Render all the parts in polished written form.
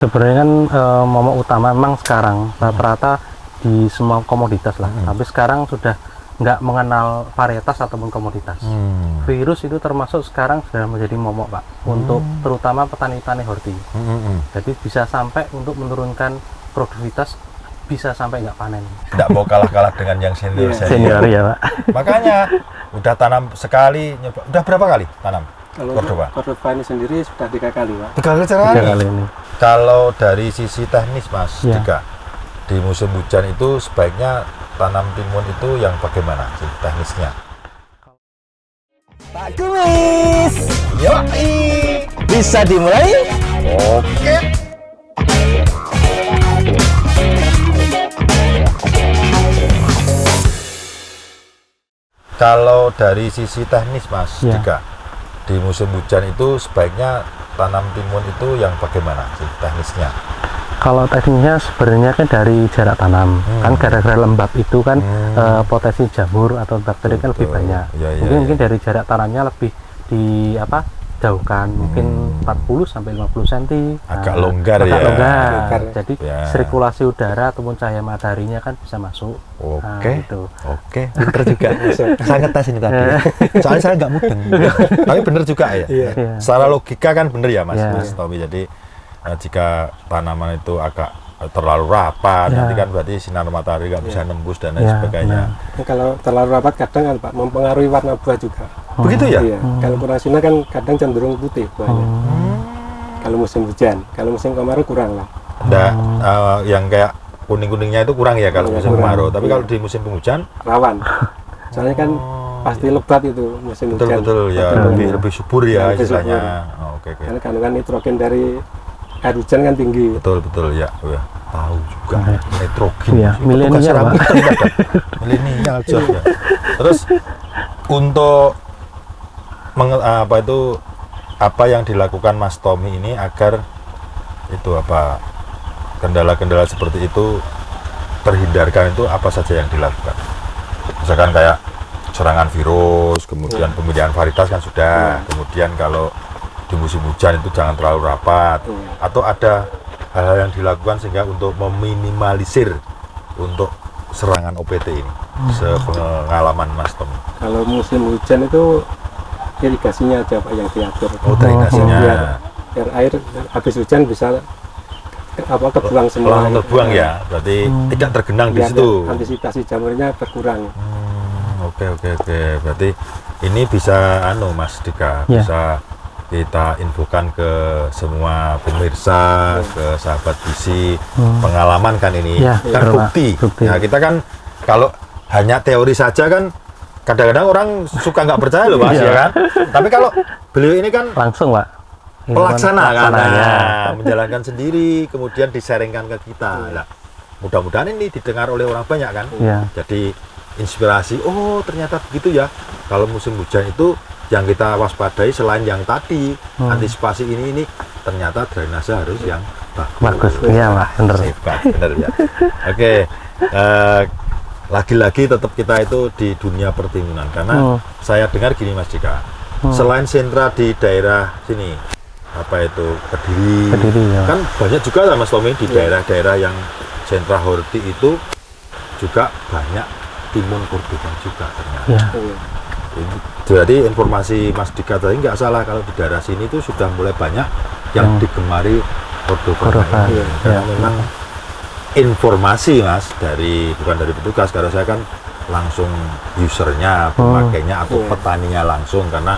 Sebenarnya kan momok utama memang sekarang rata-rata di semua komoditas lah. Tapi sekarang sudah nggak mengenal varietas ataupun komoditas. Virus itu termasuk sekarang sudah menjadi momok, Pak, untuk terutama petani-petani horti. Jadi bisa sampai untuk menurunkan produktivitas, bisa sampai nggak panen. Nggak mau kalah-kalah dengan yang senior. Senior ya, Pak. Makanya udah tanam sekali, nyoba. Udah berapa kali tanam? Kalau Cordoba ini sendiri sudah 3 kali, Pak. 3 kali ini. Kalau dari sisi teknis, Mas Ya. Dika, di musim hujan itu sebaiknya tanam timun itu yang bagaimana sih teknisnya? Pak Kumis, Yoi! bisa dimulai? Oke. Kalau dari sisi teknis, Mas Ya. Dika, di musim hujan itu sebaiknya tanam timun itu yang bagaimana sih teknisnya? Kalau teknisnya sebenarnya kan dari jarak tanam. Kan gara-gara lembab itu kan potensi jamur atau bakteri kan lebih Betul. banyak. Ya, ya, mungkin ya. dari jarak tanamnya lebih di jauhkan, mungkin 40 sampai 50 cm. Agak longgar agak ya. longgar. Jadi Ya. sirkulasi udara ataupun cahaya mataharinya kan bisa masuk. Nah, Oke, gitu. oke, pinter juga. Saya ngetes ini tadi. Soalnya saya nggak mudeng. Tapi bener juga ya. Iya. Iya. Secara logika kan bener ya, Mas, Iya. Mas Tommy. Jadi jika tanaman itu agak terlalu rapat, Iya. nanti kan berarti sinar matahari nggak bisa nembus dan lain Iya, sebagainya. Kalau terlalu rapat kadang kan, Pak, mempengaruhi warna buah juga. Begitu ya? Iya. Kalau kurang sinar kan kadang cenderung putih buahnya. Kalau musim hujan, kalau musim kemarau kurang lah. Nggak, yang kayak kuning-kuningnya itu kurang ya kalau musim Kurang. kemarau. Tapi Iya. kalau di musim penghujan, Rawan. Soalnya kan pasti lebat itu musim hujan. betul-betul ya lebih subur ya Lebih istilahnya. subur. Oh, oke. Karena kandungan nitrogen dari air hujan kan tinggi. Betul ya. Ya. Tahu juga nitrogen. Iya, Petugas milenial, rambut Pak. ternyata. Milenial jelas ya. Terus untuk apa yang dilakukan Mas Tommy ini agar itu kendala-kendala seperti itu terhindarkan, itu apa saja yang dilakukan? Misalkan kayak serangan virus, kemudian pemilihan varietas kan sudah, kemudian kalau di musim hujan itu jangan terlalu rapat, atau ada hal-hal yang dilakukan sehingga untuk meminimalisir untuk serangan OPT ini, sepengalaman Mas Tommy. Kalau musim hujan itu irigasinya aja, Pak, yang diatur. Oh, drainasenya. Biar air habis hujan bisa kebuang semua. Langsung terbuang ya, berarti tidak tergenang di Biar situ. antisipasi jamurnya berkurang. Oke. Berarti ini bisa Mas Dika, Ya. bisa kita infokan ke semua pemirsa, ke sahabat visi, pengalaman kan ini, Ya, kan betul, Pak. bukti. Bukti. Nah, kita kan kalau hanya teori saja kan kadang-kadang orang suka nggak percaya loh, Mas, Iya. ya kan? Tapi kalau beliau ini kan Langsung, Pak. Ini kan pelaksana kan, pelaksananya. menjalankan sendiri, kemudian disaringkan ke kita. Nah, mudah-mudahan ini didengar oleh orang banyak kan. Iya. Jadi inspirasi, oh ternyata begitu ya. Kalau musim hujan itu yang kita waspadai selain yang tadi antisipasi ini ternyata drainase harus yang Bagus. Iya, Pak. Bener. Hebat, bener ya. Oke, lagi-lagi tetap kita itu di dunia pertimunan karena saya dengar gini, Mas Dika, selain sentra di daerah sini, apa itu Kediri, ya. kan banyak juga lah Mas Tommy di daerah-daerah yang sentra horti itu juga banyak timun Cordoba juga ternyata. Iya. Jadi informasi Mas Dika tadi nggak salah kalau di daerah sini itu sudah mulai banyak yang digemari Cordoba. Cordoba, ini. iya. Karena memang informasi, Mas, bukan dari petugas, karena saya kan langsung usernya, pemakainya atau petaninya langsung, karena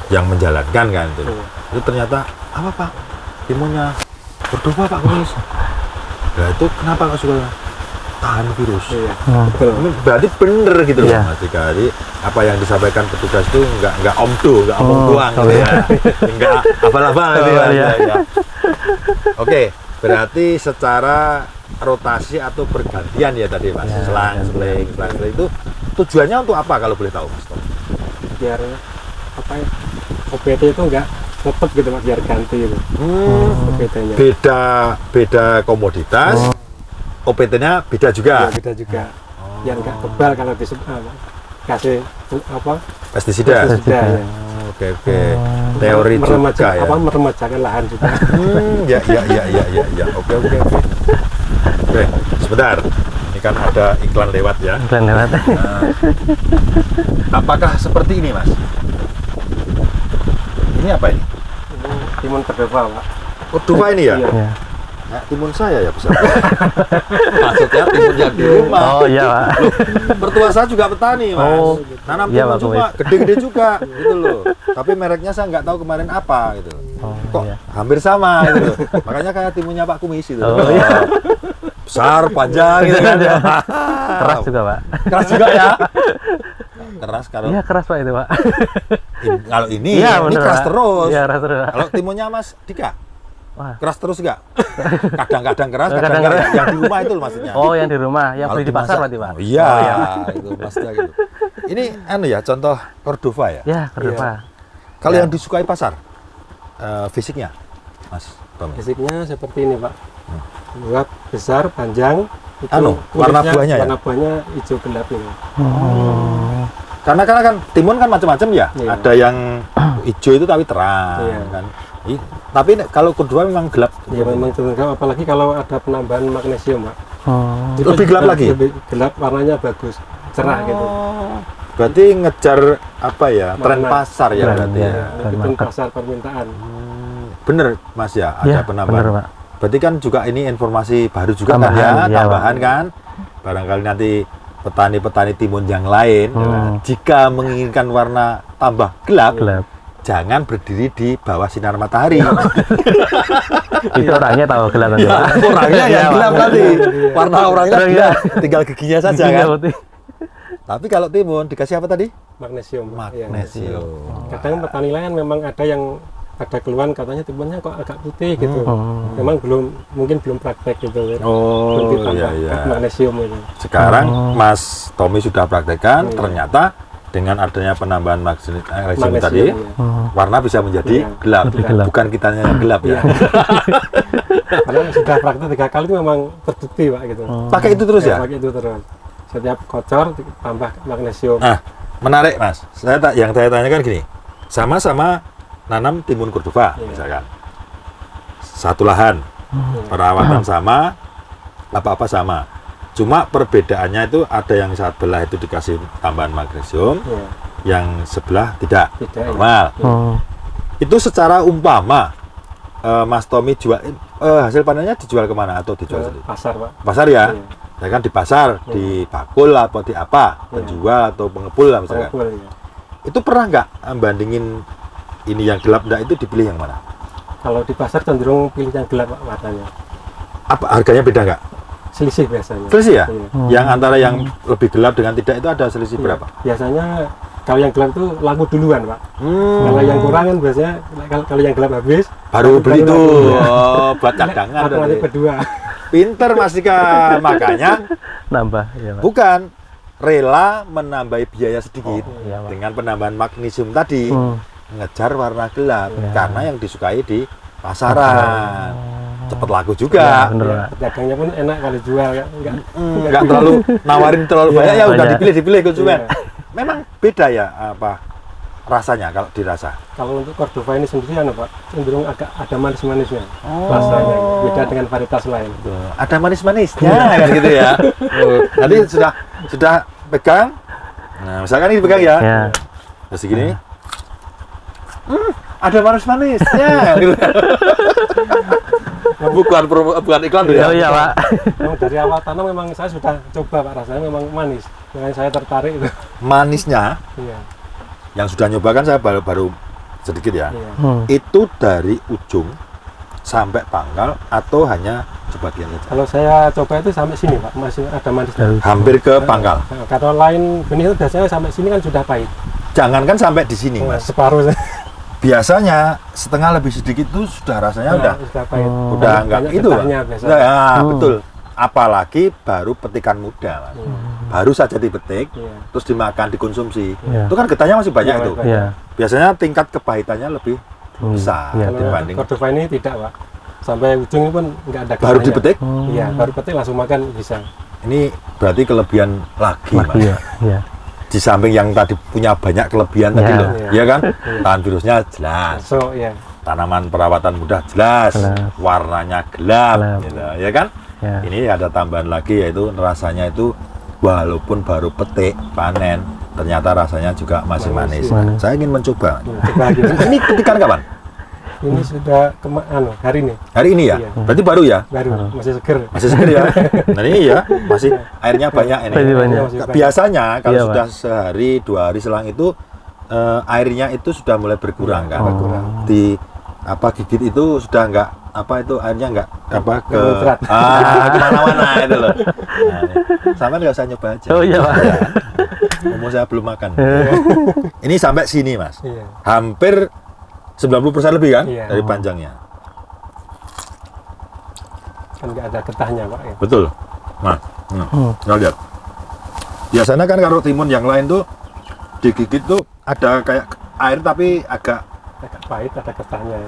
yang menjalankan kan itu ternyata apa Pak? Timunnya Cordoba Pak Kumis. Nah itu kenapa kok suka tahan virus? Iya. Betul. Ini berarti bener gitu loh, Iya. Mas Dika. Jadi apa yang disampaikan petugas itu nggak omdo, nggak omong doang gitu ya, nggak apa-apa gitu ya. Iya. Ya. Oke, berarti secara rotasi atau pergantian ya tadi Mas, Ya, selang-seling itu tujuannya untuk apa kalau boleh tahu Mas Tom? Biar OPT itu enggak ngepet gitu, Pak, biar ganti gitu. OPT-nya. Beda komoditas, OPT-nya beda juga. Ya, beda juga. Biar enggak kebal kalau kasih Pestisida. pestisida ya. Oke. Teori juga ya. Meremajakan lahan juga. Ya. Oke. Oke, sebentar. Ini kan ada iklan lewat ya. Iklan lewat. Apakah seperti ini, Mas? Ini apa ini? Timun Cordova, Pak. Cordova ini ya? Iya. Ya. Nah, timun saya ya besar. Maksudnya timun yang di rumah. Oh iya, Pak. Mertua saya juga petani, Mas. Oh, Nanam iya, timun Pak juga, Kumis. gede-gede juga, gitu loh. Tapi mereknya saya nggak tahu kemarin apa, gitu. Oh, Kok iya. hampir sama, gitu loh. Makanya kayak timunnya Pak Kumis itu. Oh, iya. Besar, panjang, gitu kan. Keras juga, Pak. Keras juga ya. Keras kalau Iya, keras, Pak itu, Pak. kalau ini Iya, bener, keras Pak. terus. Iya, keras terus, Pak. Kalau timunnya Mas Dika, Wah. keras terus enggak? Kadang-kadang keras, Kadang kadang keras. enggak. Yang di rumah itu loh maksudnya. Oh, yang di rumah, yang Kalau beli di pasar dimasak- berarti, Pak. Oh, iya, Oh, iya, Pak. itu pastinya gitu. Ini anu ya, contoh Cordova ya. Ya, Cordova. Kalau Ya. yang disukai pasar, fisiknya, Mas Tommy. Fisiknya seperti ini, Pak. Buah besar, panjang. Itu Anu, warna kulitnya- buahnya ya? Warna buahnya hijau gelap ini. Karena kan timun kan macam-macam ya. Iya. Ada yang hijau itu tapi terang Iya. kan. Tapi kalau Cordova memang gelap. Ya memang terang, apalagi kalau ada penambahan magnesium, Pak. Hmm. Lebih gelap lagi? Lebih gelap, warnanya bagus, cerah gitu. Berarti ngejar apa ya? Tren Makna. pasar ya Tren, berarti ya. ya. Meskipun market. pasar permintaan. Bener Mas ya, ada Ya, penambahan. bener, Pak. Berarti kan juga ini informasi baru juga kan Tambahan, ya, ya, tambahan kan. Barangkali nanti petani-petani timun yang lain jika menginginkan warna tambah gelap, Gelap. jangan berdiri di bawah sinar matahari. Itu orangnya tahu gelap nanti, Ya, Pak. orangnya Iya, yang gelap Pak. nanti. Warna orangnya Orangnya. gelap, tinggal giginya saja Giginya kan. putih. Tapi kalau timun dikasih apa tadi? Magnesium, Pak. Iya. Magnesium. Kadang petani lain memang ada yang ada keluhan katanya timunnya kok agak putih gitu. Memang mungkin belum praktek gitu. Oh, Belum ditambah iya, iya. magnesium itu. Sekarang Mas Tommy sudah praktekkan, ternyata dengan adanya penambahan magnesium tadi, ya. warna bisa menjadi Iya, gelap. lebih gelap. Bukan kitanya yang gelap ya. Karena sudah praktek 3 kali itu memang terbukti, Pak gitu. Pakai itu terus ya? Pakai itu terus. Setiap kocor tambah magnesium. Nah, menarik Mas. Yang saya tanyakan gini, sama-sama nanam timun Cordova Iya. misalkan, satu lahan, perawatan sama, apa-apa sama. Cuma perbedaannya itu ada yang saat belah itu dikasih tambahan magnesium, Iya. yang sebelah tidak, Tidak, normal. Itu secara umpama Mas Tommy jual hasil panennya dijual kemana atau dijual Ke sendiri? pasar, Pak. Pasar ya? Iya. Ya kan di pasar, di bakul atau di apa, Iya. penjual atau pengepul lah misalkan. Pengepul, ya. Itu pernah nggak bandingin ini yang gelap enggak itu dipilih yang mana? Kalau di pasar cenderung pilih yang gelap, Pak, warnanya. Apa harganya beda nggak? Selisih biasanya. Selisih ya? Iya. Yang antara yang lebih gelap dengan tidak itu ada selisih Iya. berapa? Biasanya kalau yang gelap itu laku duluan, Pak. Kalau yang kurang kan biasanya kalau yang gelap habis Baru beli laku. tuh. Iya. Oh, buat cadangan. Aku nanti berarti. berdua. Pinter Mas Dika. Makanya Nambah, ya, Pak. bukan rela menambah biaya sedikit iya, Pak. dengan penambahan magnesium tadi, ngejar warna gelap karena yang disukai di pasaran. Cepet laku Ya, juga. bener, Ya, Pak. pedagangnya pun enak kalau jual ya. Nggak terlalu nawarin terlalu banyak ya udah banyak. dipilih konsumen. Iya. Memang beda ya apa rasanya kalau dirasa. Kalau untuk Cordova ini sendiri anu, Pak, cenderung agak ada manis-manisnya. Rasanya beda dengan varietas lain. Ada manis-manisnya kan gitu ya. Nanti sudah pegang. Nah, misalkan ini pegang ya. Ya. Terus gini. Ada manis-manisnya gitu. bukan iklan tuh ya. Oh iya, Pak. Memang dari awal tanam memang saya sudah coba, Pak, rasanya memang manis. Makanya saya tertarik itu. Manisnya Iya. yang sudah nyoba kan saya baru sedikit ya. Iya. Itu dari ujung sampai pangkal atau hanya sebagian saja? Kalau saya coba itu sampai sini, Pak, masih ada manisnya. Hampir ke pangkal. Nah, kalau lain benih itu biasanya sampai sini kan sudah pahit. Jangankan sampai di sini, Mas. Separuh. Biasanya setengah lebih sedikit itu sudah rasanya udah pahit. udah enggak Banyak itu, Pak. getahnya biasa. Nah, ya, betul. Apalagi baru petikan muda, Mas. Baru saja dipetik, Iya. terus dimakan, dikonsumsi. Iya. Itu kan getahnya masih banyak Iya, itu. banyak. Iya. Biasanya tingkat kepahitannya lebih besar Iya. Kalau dibanding Cordova ini tidak, Pak. Sampai ujung ini pun nggak ada baru getahnya. dipetik. Iya, baru petik langsung makan bisa. Ini berarti kelebihan lagi, Lagi Mas. ya. Iya. di samping yang tadi punya banyak kelebihan tadi Ya. loh, ya kan? Tahan virusnya jelas, So ya. tanaman perawatan mudah jelas, Jelas. warnanya gelap, Gelap. gitu, ya kan? Ya. Ini ada tambahan lagi yaitu rasanya itu walaupun baru petik panen, ternyata rasanya juga masih manis. Manis. Saya ingin mencoba. Coba gitu. Ini petikan kapan? Ini sudah hari ini Hari ini ya? Iya. Berarti baru ya? baru masih seger. Masih seger ya? Nah ini ya, masih airnya banyak ini. Masih banyak. Masih banyak. Biasanya kalau Iya, sudah sehari 2 hari selang itu airnya itu sudah mulai berkurang kan? berkurang. Di apa gigit itu sudah enggak apa itu airnya enggak apa ke Muncrat. kemana-mana itu loh. Nah, sama nggak usah nyoba aja. Oh iya, Pak. Umur saya belum makan. Ini sampai sini mas, Iya. hampir 90% lebih kan Iya. dari panjangnya. Kan nggak ada getahnya Pak ya. Betul. Nah, nah, lihat. Biasanya kan kalau timun yang lain tuh digigit tuh ada kayak air tapi agak Agak pahit, ada getahnya.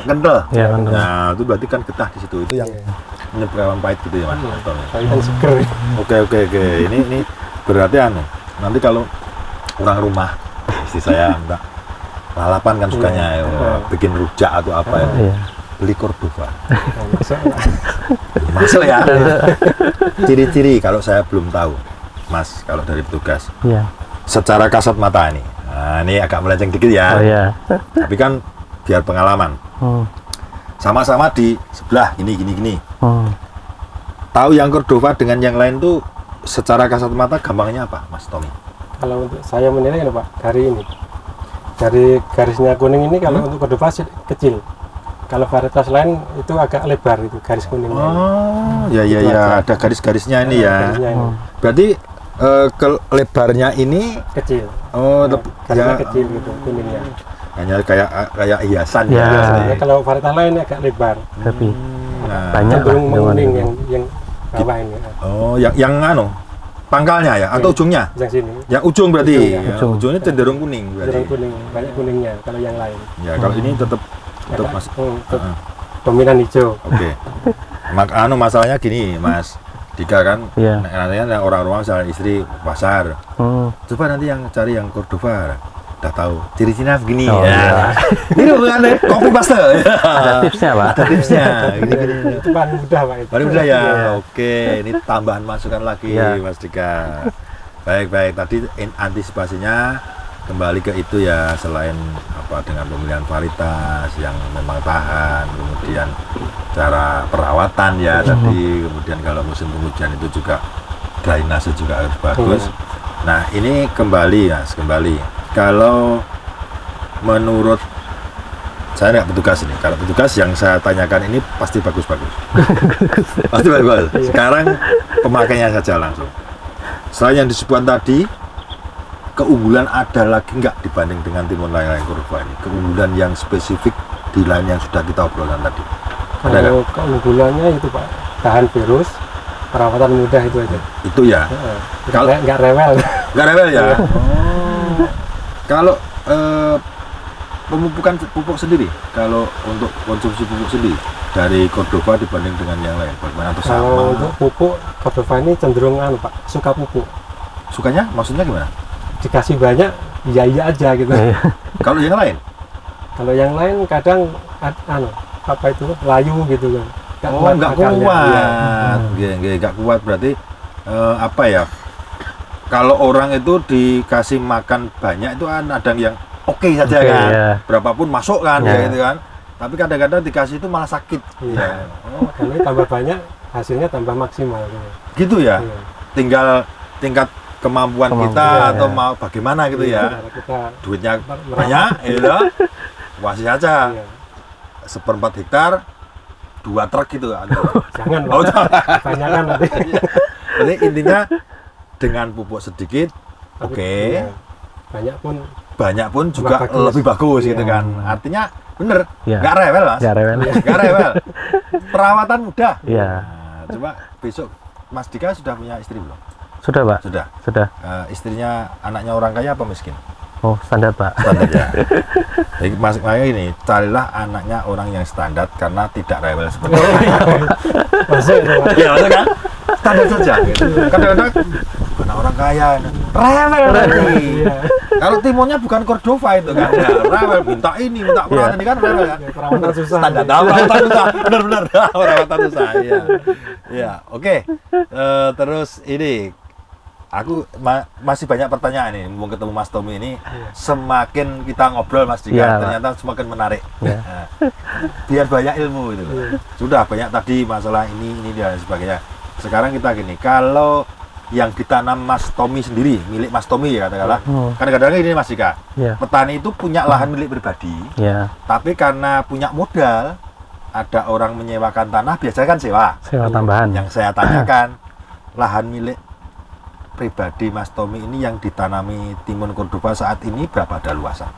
kental. Ya, kental. Nah, itu berarti kan getah di situ. Itu yang Iya. menyebabkan pahit gitu ya, Mas. Iya. Contohnya. Tapi kan seger. Oke. Ini berarti nanti kalau orang rumah istri saya minta lalapan kan sukanya Iya. ya, bikin rujak atau apa ya. Iya. Beli Cordova. Nah, masuk lah. Masuk ya. Ciri-ciri kalau saya belum tahu, Mas, kalau dari petugas. Iya. Secara kasat mata ini. Nah, ini agak melenceng dikit ya. Oh iya. Tapi kan biar pengalaman. Sama-sama di sebelah gini. Tahu yang Cordova dengan yang lain tuh secara kasat mata gampangnya apa, Mas Tommy? Kalau untuk saya menilai ini Pak, dari garisnya kuning ini kalau untuk Cordova kecil. Kalau varietas lain itu agak lebar itu garis kuningnya. Oh, ya Itu aja. ada garis-garisnya ini ya. Garisnya ini Berarti lebarnya ini kecil. ya, Garisnya kecil gitu kuningnya. hanya kayak hiasan Ya. Biasanya kalau varietas lain agak lebar. Tapi Nah, banyak lah. Cenderung menguning yang yang bawah ini. oh, yang anu pangkalnya ya atau ujungnya? Yang sini. Yang ujung berarti. Ujung, Ya, ujung. ujungnya cenderung kuning berarti. Cenderung kuning, banyak kuningnya kalau yang lain. Ya, kalau ini tetap Agak, Mas. tetap dominan hijau. Oke. Masalahnya gini, Mas Dika kan, Iya. nantinya orang-orang misalnya istri pasar, Hmm. coba nanti yang cari yang Cordova, udah tahu ciri-cirinya begini. Oh, ya. iya. Ini bukan copy paste. Ada tipsnya, Pak. Ada tipsnya. Gini. Itu paling mudah Pak itu. Paling mudah ya. Iya. Oke, ini tambahan masukan lagi, Iya. Mas Dika. Baik. Tadi antisipasinya kembali ke itu ya, selain apa dengan pemilihan varietas yang memang tahan, kemudian cara perawatan ya tadi, kemudian kalau musim penghujan itu juga drainase juga harus bagus. Nah, ini kembali. Kalau menurut saya nggak petugas ini, kalau petugas yang saya tanyakan ini pasti bagus-bagus. Pasti bagus. Sekarang pemakainya saja langsung. Selain yang disebutkan tadi, keunggulan ada lagi nggak dibanding dengan timun lain Cordova ini? Keunggulan yang spesifik di lain yang sudah kita obrolkan tadi. Ada nggak? Kalau keunggulannya itu Pak, tahan virus, perawatan mudah itu aja. Itu ya. Kalau- Nggak rewel. Nggak rewel ya? Kalau pemupukan pupuk sendiri, kalau untuk konsumsi pupuk sendiri dari Cordova dibanding dengan yang lain, bagaimana atau sama? Kalau untuk pupuk Cordova ini cenderung Pak, suka pupuk. Sukanya? Maksudnya gimana? Dikasih banyak, iya aja gitu. Kalau yang lain? Kalau yang lain kadang apa itu layu gitu kan. Nggak akarnya. kuat. Iya. Nggak kuat berarti apa ya? Kalau orang itu dikasih makan banyak itu kan ada yang oke saja Oke, kan, ya. berapapun masuk kan, Ya. ya gitu kan. Tapi kadang-kadang dikasih itu malah sakit. Iya. Kalau ini tambah banyak, hasilnya tambah maksimal. Gitu. Gitu ya. Iya. Tinggal tingkat kemampuan kita Kemampuan, atau ya. mau bagaimana gitu ya. Kalau kita Duitnya merawat. banyak, ya. Kasih aja. Iya. 1/4 hektar 2 truk gitu kan. Jangan Oh, Pak. Kebanyakan nanti. Jadi intinya dengan pupuk sedikit, Tapi, oke, iya, banyak pun juga bagus. lebih bagus Iya. gitu kan. Artinya bener, Iya. nggak rewel Mas. Ya, rewel. Nggak rewel. Perawatan mudah. Iya. Nah, coba besok Mas Dika sudah punya istri belum? Sudah, Pak. Sudah. Sudah. Istrinya anaknya orang kaya apa miskin? Oh, standar, Pak. Standar ya. Jadi Mas makanya ini carilah anaknya orang yang standar karena tidak rewel seperti itu. Masuk itu Pak. Ya maksudnya kan standar saja. Gitu. Kadang-kadang anak orang kaya. Rewel berarti. Kalau timunnya bukan Cordova itu kan. Ya, rewel minta ini, minta perawatan ini kan rewel ya. Perawatan susah. Standar perawatan susah. Benar-benar perawatan susah. Iya. Ya, oke. Terus ini aku masih banyak pertanyaan nih, mau ketemu Mas Tommy ini. Semakin kita ngobrol Mas Dika, ternyata semakin menarik. Nah, biar banyak ilmu gitu. Sudah banyak tadi masalah ini dan sebagainya. Sekarang kita gini, kalau yang ditanam Mas Tommy sendiri, milik Mas Tommy ya katakanlah. Kadang-kadang ini Mas Dika, petani itu punya lahan milik pribadi. Tapi karena punya modal, ada orang menyewakan tanah, biasanya kan sewa tambahan. Yang saya tanyakan, lahan milik pribadi Mas Tommy ini yang ditanami timun Cordova saat ini berapa ada luasan?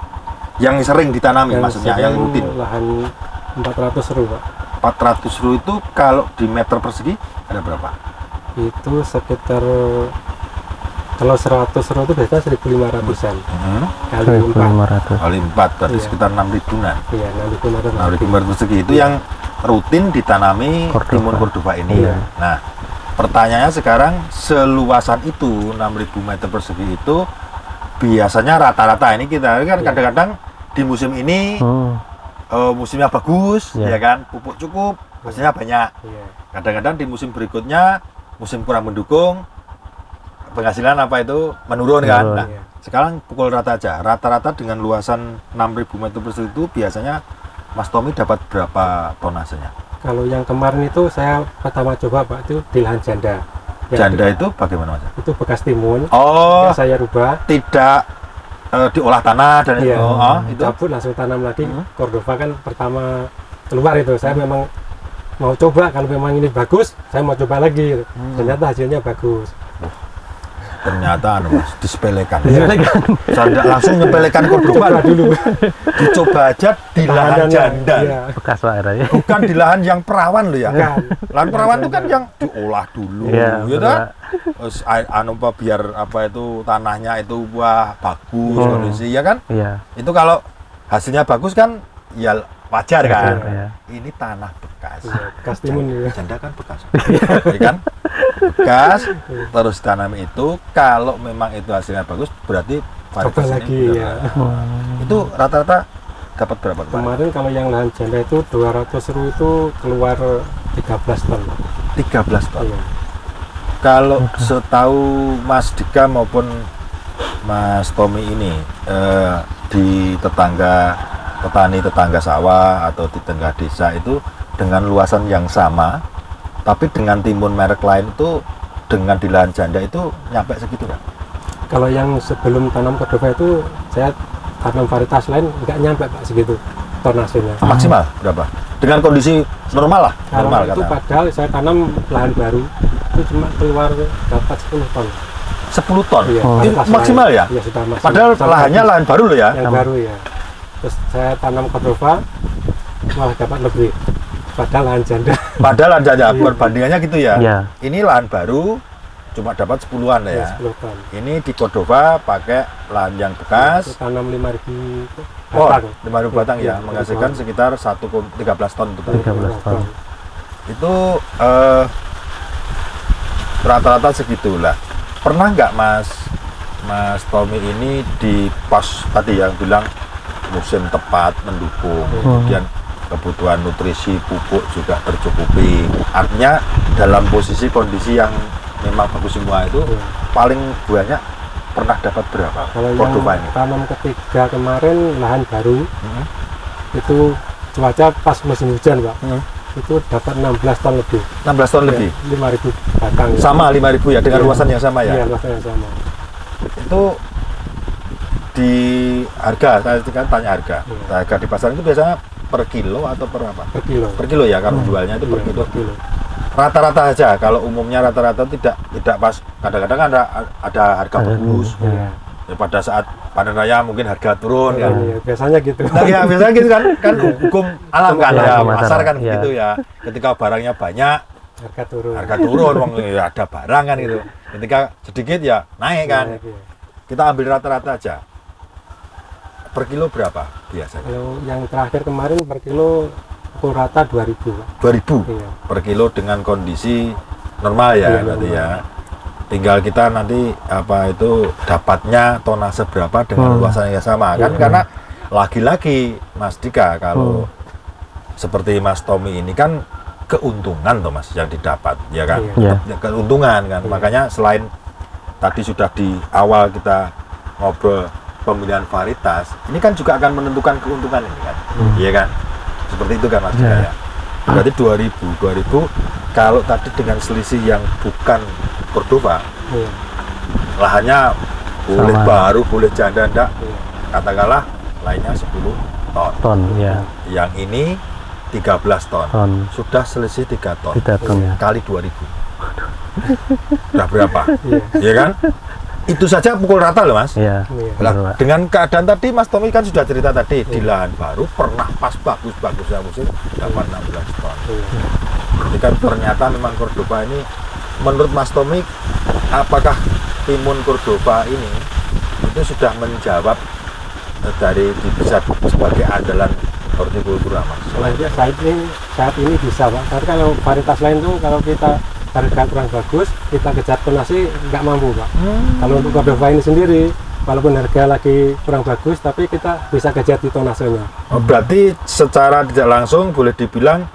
Yang sering ditanami maksudnya, yang rutin. Lahan 400 ru, Pak. 400 ru itu kalau di meter persegi ada berapa? Itu sekitar, kalau 100 ru itu biasanya 1.500-an. Kali 4. Kali 4 berarti sekitar 6 ribuan. Iya, 6.500. 6.500 persegi itu yang rutin ditanami timun Cordova ini. Nah, pertanyaannya sekarang, seluasan itu 6.000 meter persegi itu biasanya rata-rata ini kita kan kadang-kadang di musim ini musimnya bagus, ya kan, pupuk cukup, hasilnya banyak. Kadang-kadang di musim berikutnya musim kurang mendukung, penghasilan apa itu menurun kan. Nah, sekarang pukul rata aja, rata-rata dengan luasan 6.000 meter persegi itu biasanya Mas Tommy dapat berapa tonasenya? Kalau yang kemarin itu saya pertama coba Pak, itu di lahan janda. Janda itu bagaimana Mas? Itu bekas timun. Oh, yang saya rubah. Tidak diolah tanah dan itu. Itu cabut langsung tanam lagi. Cordova kan pertama keluar itu. Saya memang mau coba, kalau memang ini bagus, saya mau coba lagi. Ternyata hasilnya bagus. Ternyata Mas disepelekan. Saya langsung nyepelekan Cordova dulu. Dicoba aja di lahan janda. Bekas Pak ya. Bukan di lahan yang perawan loh ya. Lahan perawan itu kan yang diolah dulu, gitu kan? Terus biar apa itu tanahnya itu bagus kondisi, ya kan? Itu kalau hasilnya bagus kan ya wajar kan? Ini tanah bekas. Bekas timun ya. Janda kan bekas. Ya kan? Bekas terus tanam itu, kalau memang itu hasilnya bagus berarti coba lagi ya. Itu rata-rata dapat berapa kemarin? Kalau yang lahan janda itu 200 ru itu keluar 13 ton. 13 ton. Kalau setahu Mas Dika maupun Mas Tommy ini di petani tetangga sawah atau di tengah desa itu dengan luasan yang sama, tapi dengan timun merek lain itu dengan di lahan janda itu nyampe segitu kan? Kalau yang sebelum tanam Cordova itu saya tanam varietas lain nggak nyampe Pak segitu tonasenya. Maksimal berapa? Dengan kondisi normal lah. Kalau normal itu kata. padahal saya tanam lahan baru itu cuma keluar dapat 10 ton. 10 ton? Iya, maksimal ya? Iya, sudah maksimal. Padahal lahannya lahan baru loh ya? Yang baru ya. Terus saya tanam Cordova malah dapat lebih. Padahal lahan janda. Padahal lahan janda, perbandingannya gitu ya? Ini lahan baru cuma dapat 10-an lah ya? 10 ton. Ini di Cordova pakai lahan yang bekas. Tanam 5.000 batang. batang. 5.000 batang ya, menghasilkan sekitar 13 ton. 13 ton. Itu rata-rata segitulah. Pernah nggak Mas Tommy ini di pas tadi yang bilang musim tepat mendukung, kemudian kebutuhan nutrisi pupuk juga tercukupi, artinya dalam posisi kondisi yang memang bagus semua itu, paling banyak pernah dapat berapa? Kalau Cordova yang ini? tanam ketiga kemarin lahan baru itu cuaca pas musim hujan Pak, itu dapat 16 ton lebih. 16 ton lebih? 5.000 batang. Sama 5.000 ya, dengan luasan yang sama ya? Iya, luasan yang sama. Itu di harga, saya kan tanya harga. Harga di pasar itu biasanya per kilo atau per apa? Per kilo. Per kilo ya, kalau jualnya itu per kilo. Per kilo. Rata-rata aja, kalau umumnya rata-rata tidak pas. Kadang-kadang ada harga bagus. Ya, pada saat panen raya mungkin harga turun kan. Iya, biasanya gitu. Nah, ya biasanya gitu kan hukum alam kan ya, pasar kan ya. gitu ya. Ketika barangnya banyak, Harga turun. wong ya ada barang kan gitu. Ketika sedikit ya naik kan. Naik, iya. Kita ambil rata-rata aja. Per kilo berapa biasanya? Kalau yang terakhir kemarin per kilo pukul rata 2.000 Pak. 2.000 Iya. per kilo dengan kondisi normal ya Iya, berarti normal. ya. tinggal kita nanti apa itu dapatnya tonase berapa dengan luasan yang sama kan, karena lagi-lagi Mas Dika kalau seperti Mas Tommy ini kan keuntungan toh Mas yang didapat ya kan. Iya. Keuntungan kan, makanya selain tadi sudah di awal kita ngobrol pemilihan varietas, ini kan juga akan menentukan keuntungan ini kan, iya kan, seperti itu kan Mas Dika ya. Berarti 2000 kalau tadi dengan selisih yang bukan Cordova, lahannya boleh Sama. baru, boleh janda enggak, katakanlah lainnya 10 ton. Ton ya. Yang ini 13 ton. Ton. Sudah selisih 3 ton. 3 ton ya. Kali 2000. Udah berapa? Iya kan? Itu saja pukul rata loh Mas. Iya. Lah, betul, Pak. dengan keadaan tadi Mas Tommy kan sudah cerita tadi di lahan baru pernah pas bagus-bagusnya musim dapat 16 ton. Jadi kan ternyata memang Cordova ini menurut Mas Tommy, apakah timun Cordova ini itu sudah menjawab dari bisa sebagai andalan hortikultura Mas? Selanjutnya saat ini bisa Pak, karena kalau varietas lain tuh kalau kita harga kurang bagus, kita kejar tonase nggak mampu Pak. Kalau untuk Cordova ini sendiri, walaupun harga lagi kurang bagus, tapi kita bisa kejar di tonasenya. Oh, berarti secara tidak langsung boleh dibilang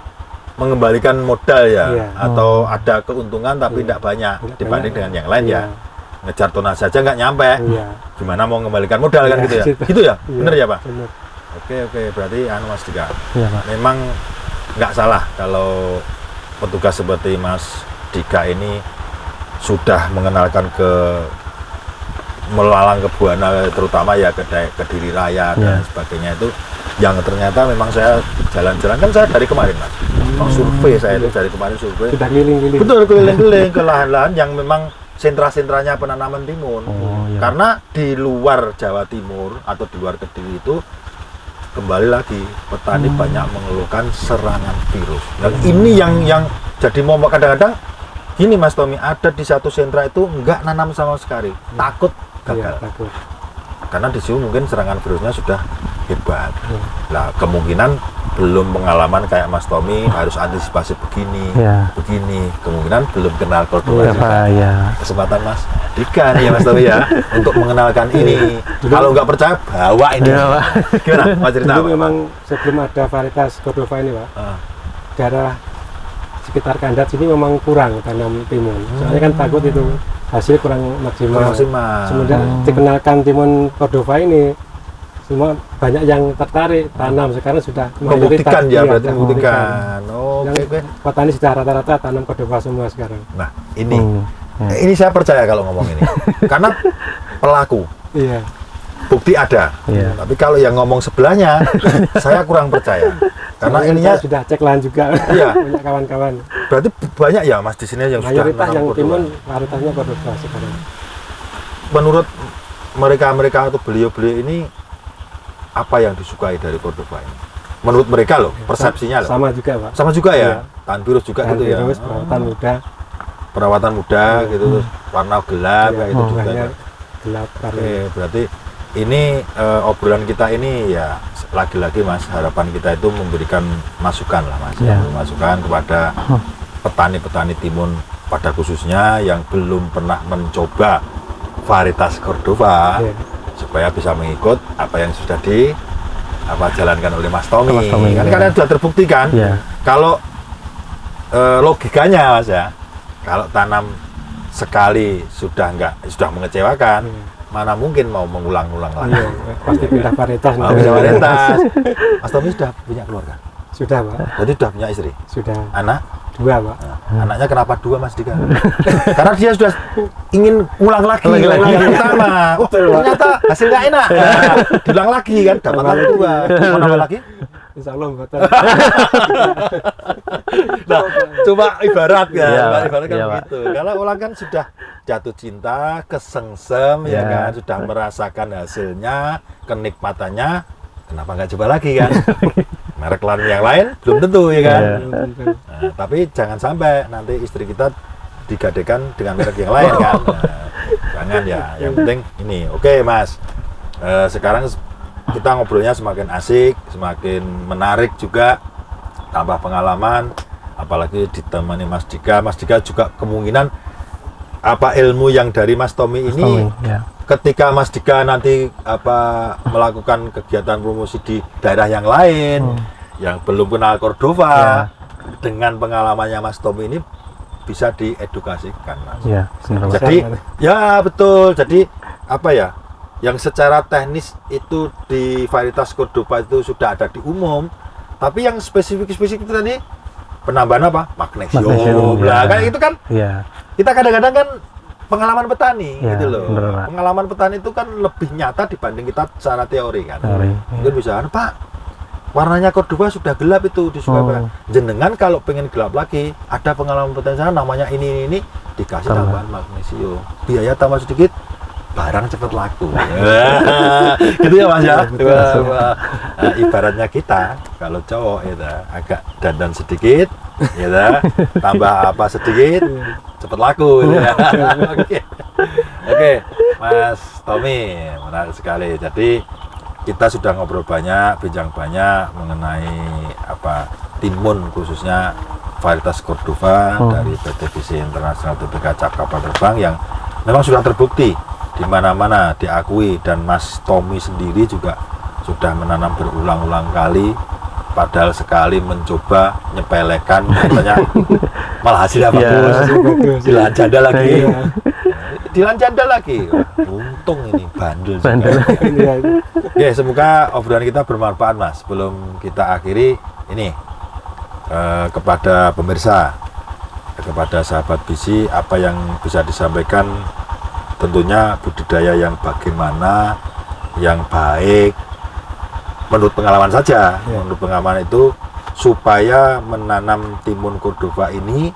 mengembalikan modal ya, Iya. atau ada keuntungan tapi tidak banyak Nggak dibanding banyak. dengan yang lain Iya. ya. Ngejar tonase saja nggak nyampe. Iya. Gimana mau mengembalikan modal kan Iya, gitu ya? gitu. Gitu ya? Iya, Bener ya Pak? bener. Oke, berarti anu Mas Dika, Iya, Pak. memang nggak salah kalau petugas seperti Mas Dika ini sudah mengenalkan ke melalang ke Buana, terutama ya ke Kediri Raya dan sebagainya itu, yang ternyata memang saya jalan-jalan kan saya dari kemarin Mas, survei saya itu dari kemarin survei, Sudah keliling-keliling. betul keliling-keliling ke lahan-lahan yang memang sentra-sentranya penanaman timun. Oh, iya. Karena di luar Jawa Timur atau di luar Kediri itu kembali lagi petani banyak mengeluhkan serangan virus. Dan ini yang jadi momok kadang-kadang gini Mas Tommy, ada di satu sentra itu enggak nanam sama sekali, takut gagal. Iya, takut. Karena di situ mungkin serangan virusnya sudah hebat. Nah, kemungkinan belum pengalaman kayak Mas Tommy harus antisipasi begini, Iya. begini. Kemungkinan belum kenal Cordova Iya, juga. Pak, ya. Kesempatan Mas Dika nih ya Mas Tommy ya untuk mengenalkan ini. Kalau nggak percaya bawa ini. Iya, Pak. Gimana? Mas cerita Dulu apa? memang sebelum ada varietas Cordova ini Pak, Ah, daerah sekitar Kandat sini memang kurang tanam timun. Soalnya kan takut itu hasil kurang maksimal. maksimal. Semenjak dikenalkan timun Cordova ini, semua banyak yang tertarik tanam. Sekarang sudah Membuktikan ya, iya, berarti sudah membuktikan. Yang Oke. petani sudah rata-rata tanam Cordova semua sekarang. Nah, ini Hmm. ini saya percaya kalau ngomong ini. Karena pelaku, Iya. bukti ada. Iya. Tapi kalau yang ngomong sebelahnya, saya kurang percaya. Karena Soalnya ininya saya sudah cek lahan juga. Iya. Banyak kawan-kawan. berarti banyak ya Mas di sini yang sudah Mayoritas nanam yang Cordova. timun varietasnya Cordova sekarang. Menurut mereka atau beliau-beliau ini apa yang disukai dari Cordova ini? Menurut mereka loh, persepsinya loh. Sama juga Pak. Sama juga Iya. ya, tahan virus juga gitu ya. Terus perawatan muda. Perawatan muda gitu, terus warna gelap Iya, kayak gitu juga. warnanya ya. gelap karena Oke, berarti ini obrolan kita ini ya lagi-lagi Mas, harapan kita itu memberikan masukan lah Mas, Iya. masukan kepada petani-petani timun pada khususnya yang belum pernah mencoba varietas Cordova, Iya. supaya bisa mengikut apa yang sudah jalankan oleh Mas Tommy. Mas Tommy, Kan iya. karena sudah terbukti kan. Iya. Kalau logikanya Mas ya, kalau tanam sekali sudah mengecewakan, mana mungkin mau mengulang-ulang lagi. iya, pasti pindah varietas. Mau bisa varietas. Mas Tommy sudah punya keluarga, Sudah Pak, jadi sudah punya istri, sudah anak. 2 Pak. Anaknya kenapa 2 Mas Dika? Karena dia sudah ingin ulang lagi Ulang lagi. yang pertama. Oh, ternyata hasil nggak enak. Nah, diulang lagi kan, dapat lagi 2. Mau nambah lagi? Insya Allah buatan. Nah, coba ibarat ya, Iya, ibarat kan iya, Pak. begitu. Kalau orang kan sudah jatuh cinta, kesengsem, ya Iya. kan, sudah merasakan hasilnya, kenikmatannya, kenapa nggak coba lagi kan? Merek lain yang lain belum tentu ya kan. Iya. Nah, tapi jangan sampai nanti istri kita digadekan dengan merek yang lain kan. Nah, jangan ya. Yang penting ini. Oke Mas. Sekarang kita ngobrolnya semakin asik, semakin menarik juga, tambah pengalaman, apalagi ditemani Mas Dika. Mas Dika juga kemungkinan ilmu yang dari Mas Tommy ini Tommy, ya. ketika Mas Dika nanti melakukan kegiatan promosi di daerah yang lain yang belum kenal Cordova, dengan pengalamannya Mas Tommy ini bisa diedukasikan, Mas. Iya, benar, Mas. Jadi ya betul. Jadi apa ya? Yang secara teknis itu di varietas Cordova itu sudah ada di umum, tapi yang spesifik itu tadi penambahan apa? Magnesium. Nah, kan itu kan Iya. kita kadang-kadang kan pengalaman petani Ya, gitu loh. bener, Pak. Pengalaman petani itu kan lebih nyata dibanding kita secara teori kan. Teori, Mungkin bisa, Pak, warnanya Cordova sudah gelap itu di Surabaya. Jenengan kalau pengen gelap lagi, ada pengalaman petani sana namanya ini dikasih Tambah. tambahan magnesium. Biaya tambah sedikit, barang cepat laku. Gitu ya Mas ya. Wah. Nah, ibaratnya kita kalau cowok itu agak dandan sedikit, ya tambah apa sedikit, cepat laku. Gitu ya. Oke, Mas Tommy, menarik sekali. Jadi kita sudah ngobrol banyak, bincang banyak mengenai timun khususnya varietas Cordova dari PT Visi Internasional TBK Cap Kapal Terbang yang memang sudah terbukti di mana-mana diakui, dan Mas Tommy sendiri juga sudah menanam berulang-ulang kali, padahal sekali mencoba nyepelekan katanya malah hasilnya bagus, dilanjanda lagi. Dilanjanda lagi. Untung ini bandel. Oke, semoga obrolan kita bermanfaat, Mas. Sebelum kita akhiri ini kepada pemirsa, kepada sahabat Visi, apa yang bisa disampaikan, tentunya budidaya yang bagaimana, yang baik menurut pengalaman saja. Menurut pengalaman itu supaya menanam timun Cordova ini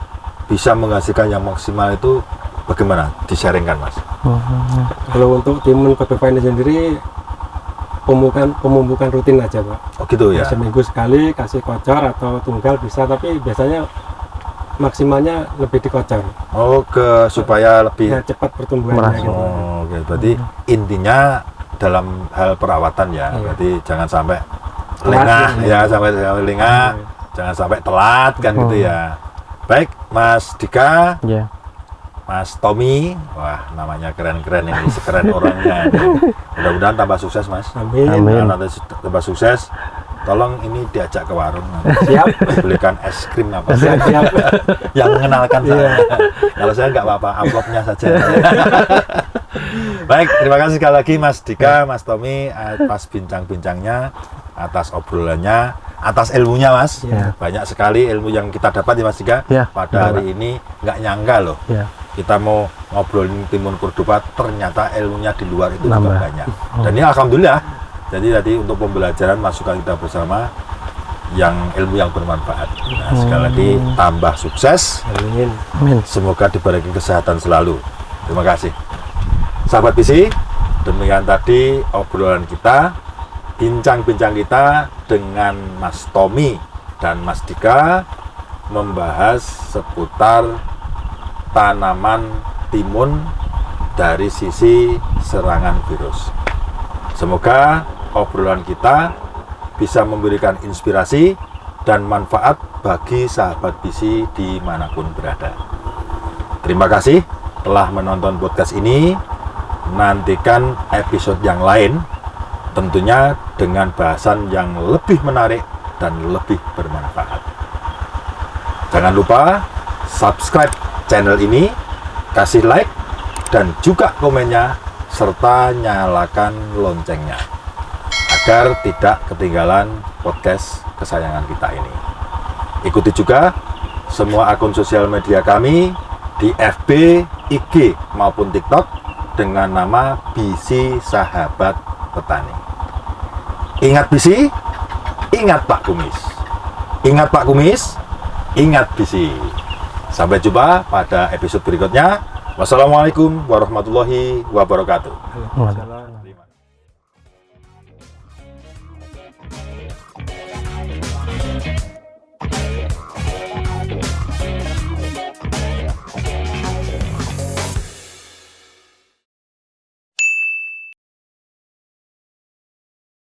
bisa menghasilkan yang maksimal itu bagaimana? Disaringkan, Mas. Kalau untuk timun Cordova ini sendiri pemupukan rutin aja, Pak. Oh gitu ya. Seminggu sekali kasih kocor atau tunggal bisa, tapi biasanya maksimalnya lebih dikocor. Oh, supaya lebih Ya, cepat pertumbuhannya gitu. Oh, oke. Berarti intinya dalam hal perawatan ya. Berarti jangan sampai lengah ya, sampai lengah, jangan sampai telat kan gitu ya. Baik, Mas Dika, Iya. Mas Tommy, wah namanya keren-keren ini, sekeren orangnya. Mudah-mudahan tambah sukses, Mas. Amin. Amin. Nanti tambah sukses. Tolong ini diajak ke warung, Siap. belikan es krim apa Siap. yang mengenalkan saya. Kalau saya nggak apa-apa, amplopnya saja. Baik, terima kasih sekali lagi Mas Dika, Mas Tommy atas bincang-bincangnya, atas obrolannya, atas ilmunya, Mas. Ya. Banyak sekali ilmu yang kita dapat ya Mas Dika. Ya, Pada hari ini nggak nyangka loh. Ya. Kita mau ngobrolin timun Cordova, ternyata ilmunya di luar itu Nambah. juga banyak. Dan ini alhamdulillah. Jadi tadi untuk pembelajaran masukan kita bersama yang ilmu yang bermanfaat. Nah, sekali lagi tambah sukses. Amin. Amin. Semoga diberikan kesehatan selalu. Terima kasih. Sahabat Visi, demikian tadi obrolan kita, bincang-bincang kita dengan Mas Tommy dan Mas Dika membahas seputar tanaman timun dari sisi serangan virus. Semoga obrolan kita bisa memberikan inspirasi dan manfaat bagi sahabat Visi dimanapun berada. Terima kasih telah menonton podcast ini. Nantikan episode yang lain, tentunya dengan bahasan yang lebih menarik dan lebih bermanfaat. Jangan lupa subscribe channel ini, kasih like dan juga komennya, serta nyalakan loncengnya agar tidak ketinggalan podcast kesayangan kita ini. Ikuti juga semua akun sosial media kami di FB, IG maupun TikTok dengan nama Visi Sahabat Petani. Ingat Visi, ingat Pak Kumis. Ingat Pak Kumis, ingat Visi. Sampai jumpa pada episode berikutnya. Wassalamualaikum warahmatullahi wabarakatuh. Waduh.